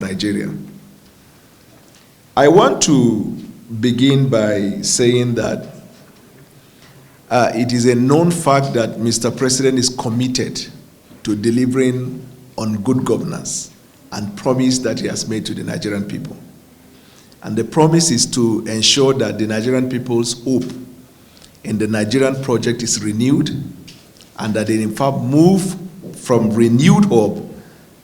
Nigeria. I want to begin by saying that it is a known fact that Mr. President is committed to delivering on good governance and promise that he has made to the Nigerian people. And the promise is to ensure that the Nigerian people's hope in the Nigerian project is renewed and that they in fact move from renewed hope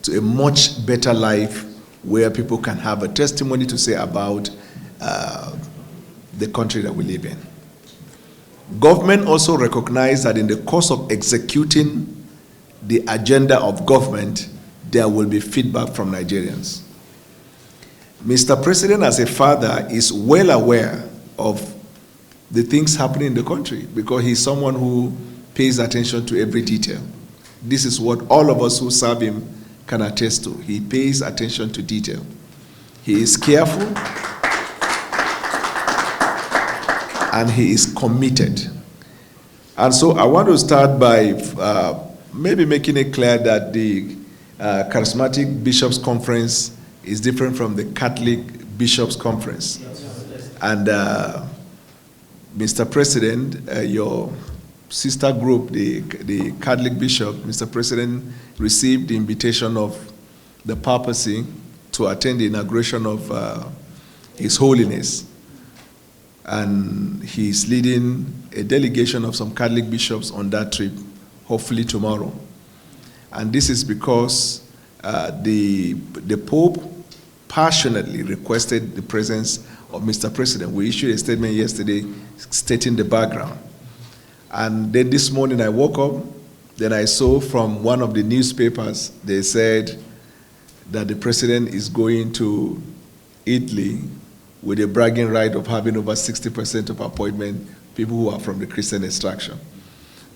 to a much better life where people can have a testimony to say about the country that we live in. Government also recognized that in the course of executing the agenda of government, there will be feedback from Nigerians. Mr. President, as a father, is well aware of the things happening in the country because he's someone who pays attention to every detail. This is what all of us who serve him can attest to. He pays attention to detail. He is careful and he is committed. And so I want to start by maybe making it clear that the Charismatic Bishops' Conference is different from the Catholic Bishops' Conference. And Mr. President, your sister group, the Catholic Bishop, Mr. President, received the invitation of the papacy to attend the inauguration of His Holiness. And he's leading a delegation of some Catholic bishops on that trip, hopefully tomorrow. And this is because the Pope passionately requested the presence of Mr. President. We issued a statement yesterday stating the background. And then this morning I woke up, then I saw from one of the newspapers, they said that the President is going to Italy with a bragging right of having over 60% of appointment people who are from the Christian extraction.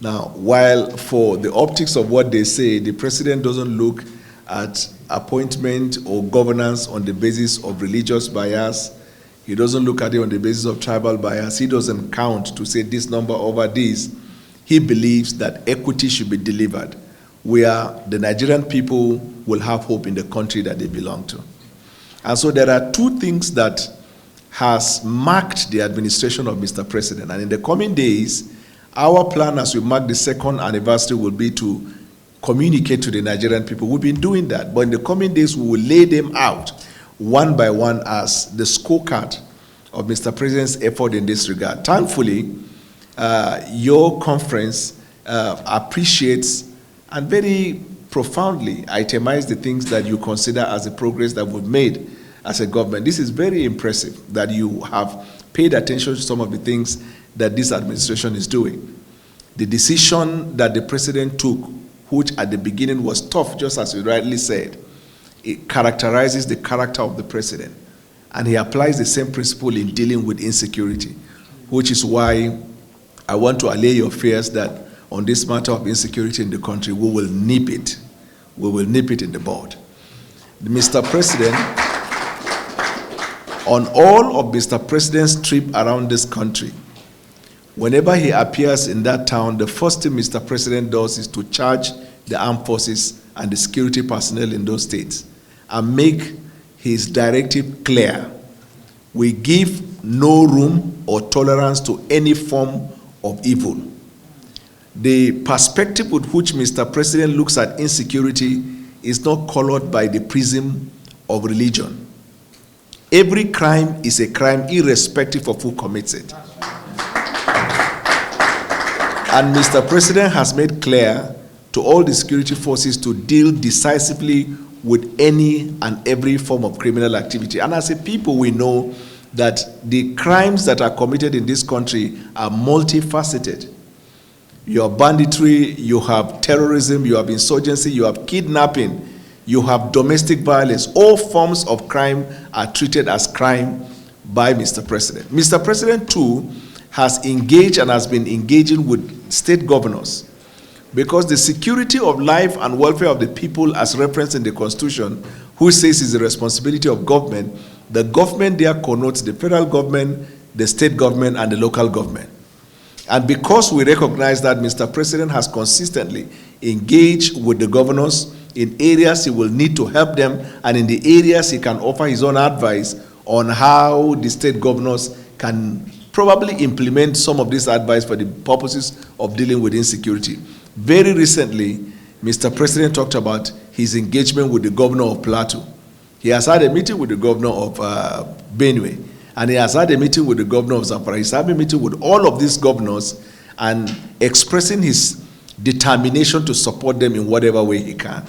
Now, while for the optics of what they say, the President doesn't look at appointment or governance on the basis of religious bias, he doesn't look at it on the basis of tribal bias, he doesn't count to say this number over this. He believes that equity should be delivered, where the Nigerian people will have hope in the country that they belong to. And so there are two things that has marked the administration of Mr. President. And in the coming days, our plan as we mark the second anniversary will be to communicate to the Nigerian people. We've been doing that, but in the coming days, we will lay them out one by one as the scorecard of Mr. President's effort in this regard. Thankfully, your conference appreciates and very profoundly itemized the things that you consider as the progress that we've made as a government. This is very impressive that you have paid attention to some of the things that this administration is doing. The decision that the President took, which at the beginning was tough, just as you rightly said, it characterizes the character of the President. And he applies the same principle in dealing with insecurity, which is why I want to allay your fears that on this matter of insecurity in the country, we will nip it. We will nip it in the bud. Mr. President, on all of Mr. President's trip around this country, whenever he appears in that town, the first thing Mr. President does is to charge the armed forces and the security personnel in those states and make his directive clear. We give no room or tolerance to any form of evil. The perspective with which Mr. President looks at insecurity is not colored by the prism of religion. Every crime is a crime irrespective of who commits it. And Mr. President has made clear to all the security forces to deal decisively with any and every form of criminal activity. And as a people, we know that the crimes that are committed in this country are multifaceted. You have banditry, you have terrorism, you have insurgency, you have kidnapping, you have domestic violence. All forms of crime are treated as crime by Mr. President. Mr. President, too, has engaged and has been engaging with state governors because the security of life and welfare of the people, as referenced in the Constitution, who says is the responsibility of government, the government there connotes the federal government, the state government, and the local government. And because we recognize that, Mr. President has consistently engaged with the governors in areas he will need to help them, and in the areas he can offer his own advice on how the state governors can probably implement some of this advice for the purposes of dealing with insecurity. Very recently, Mr. President talked about his engagement with the governor of Plateau. He has had a meeting with the governor of Benue, and he has had a meeting with the governor of Zamfara. He's having a meeting with all of these governors and expressing his determination to support them in whatever way he can.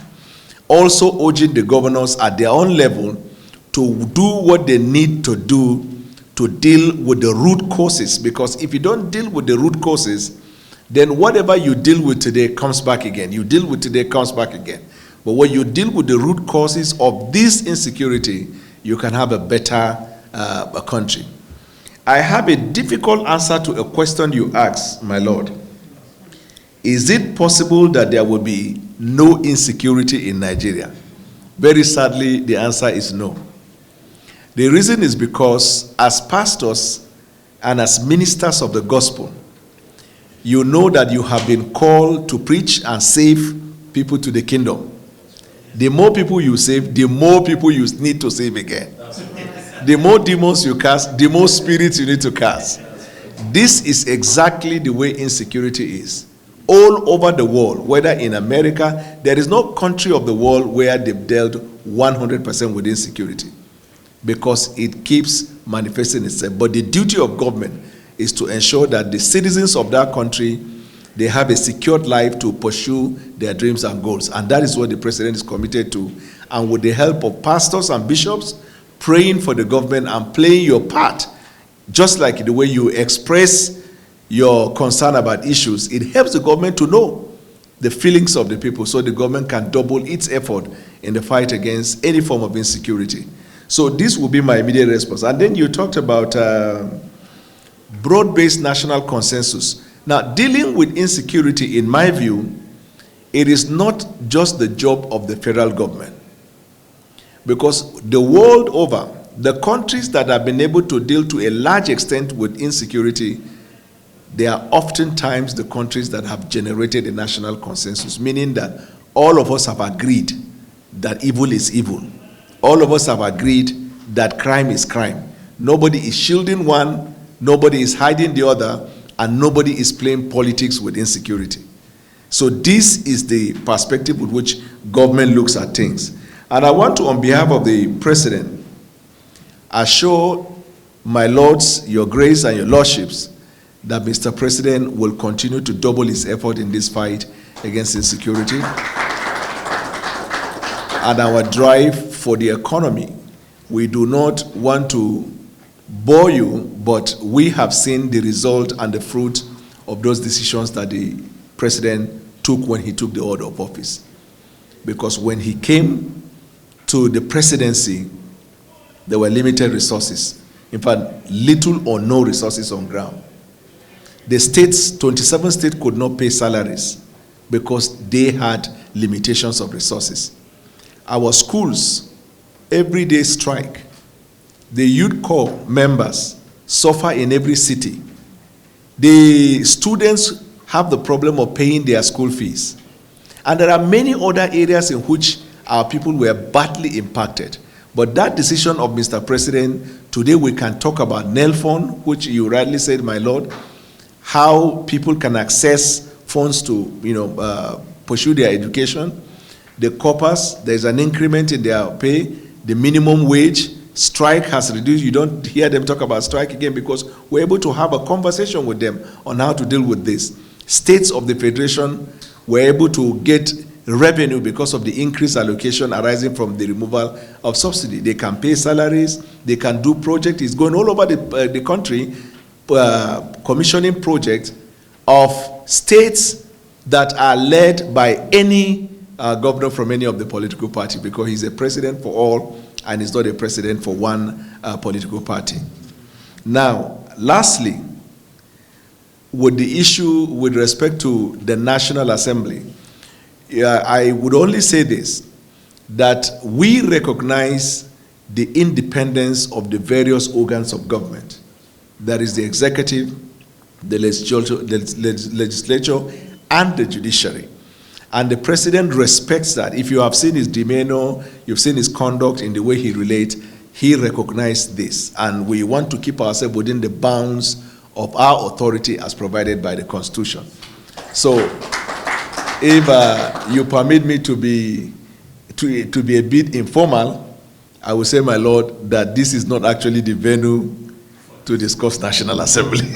Also urging the governors at their own level to do what they need to do to deal with the root causes, because if you don't deal with the root causes, then whatever you deal with today comes back again. You deal with today comes back again. But when you deal with the root causes of this insecurity, you can have a better country. I have a difficult answer to a question you asked, my Lord. Is it possible that there will be no insecurity in Nigeria? Very sadly, the answer is no. The reason is because as pastors and as ministers of the gospel, you know that you have been called to preach and save people to the kingdom. The more people you save, the more people you need to save again. The more demons you cast, the more spirits you need to cast. This is exactly the way insecurity is. All over the world, whether in America, there is no country of the world where they've dealt 100% with insecurity, because it keeps manifesting itself. But the duty of government is to ensure that the citizens of that country, they have a secured life to pursue their dreams and goals. And that is what the president is committed to. And with the help of pastors and bishops, praying for the government and playing your part, just like the way you express your concern about issues, it helps the government to know the feelings of the people, so the government can double its effort in the fight against any form of insecurity. So this will be my immediate response. And then you talked about broad-based national consensus. Now, dealing with insecurity, in my view, it is not just the job of the federal government. Because the world over, the countries that have been able to deal to a large extent with insecurity, they are oftentimes the countries that have generated a national consensus, meaning that all of us have agreed that evil is evil. All of us have agreed that crime is crime. Nobody is shielding one, nobody is hiding the other, and nobody is playing politics with insecurity. So this is the perspective with which government looks at things. And I want to, on behalf of the president, assure my lords, your grace and your lordships, that Mr. President will continue to double his effort in this fight against insecurity and our drive for the economy. We do not want to bore you, but we have seen the result and the fruit of those decisions that the president took when he took the oath of office. Because when he came to the presidency, there were limited resources. In fact, little or no resources on ground. The states, 27 states, could not pay salaries because they had limitations of resources. Our schools, everyday strike. The youth corps members suffer in every city. The students have the problem of paying their school fees. And there are many other areas in which our people were badly impacted. But that decision of Mr. President, today we can talk about NELFON, which you rightly said, my Lord, how people can access funds to pursue their education. The corpers, there's an increment in their pay. The minimum wage, strike has reduced. You don't hear them talk about strike again because we're able to have a conversation with them on how to deal with this. States of the Federation were able to get revenue because of the increased allocation arising from the removal of subsidy. They can pay salaries, they can do projects. It's going all over the country, commissioning projects of states that are led by any governor from any of the political party, because he's a president for all and he's not a president for one political party. Now, lastly, with the issue with respect to the National Assembly, I would only say this, that we recognize the independence of the various organs of government. That is the executive, the legislature, and the judiciary. And the president respects that. If you have seen his demeanor, you've seen his conduct in the way he relates, he recognized this. And we want to keep ourselves within the bounds of our authority as provided by the Constitution. So, if you permit me to be a bit informal, I will say, my Lord, that this is not actually the venue to discuss National Assembly.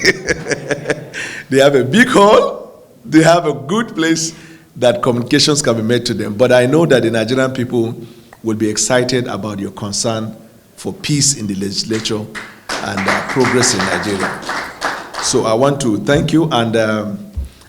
They have a big hall, they have a good place that communications can be made to them. But I know that the Nigerian people will be excited about your concern for peace in the legislature and progress in Nigeria. So I want to thank you, and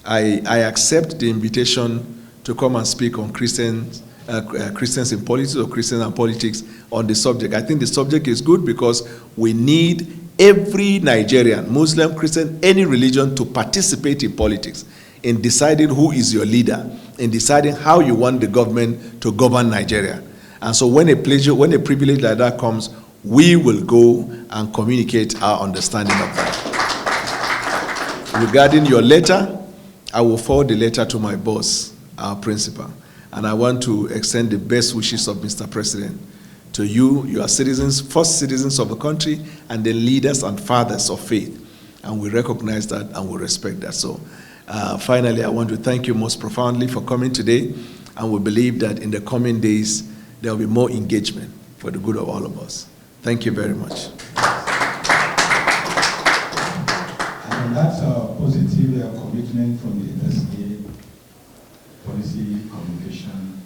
I accept the invitation to come and speak on Christians in politics, or Christians and politics, on the subject. I think the subject is good because we need every Nigerian, Muslim, Christian, any religion, to participate in politics, in deciding who is your leader, in deciding how you want the government to govern Nigeria. And so when a privilege like that comes, we will go and communicate our understanding of that. Regarding your letter, I will forward the letter to my boss, our principal. And I want to extend the best wishes of Mr. President to you. You are citizens, first citizens of the country, and the leaders and fathers of faith. And we recognize that and we respect that. So finally, I want to thank you most profoundly for coming today. And we believe that in the coming days, there will be more engagement for the good of all of us. Thank you very much. And that's a positive commitment from the SK Policy Communication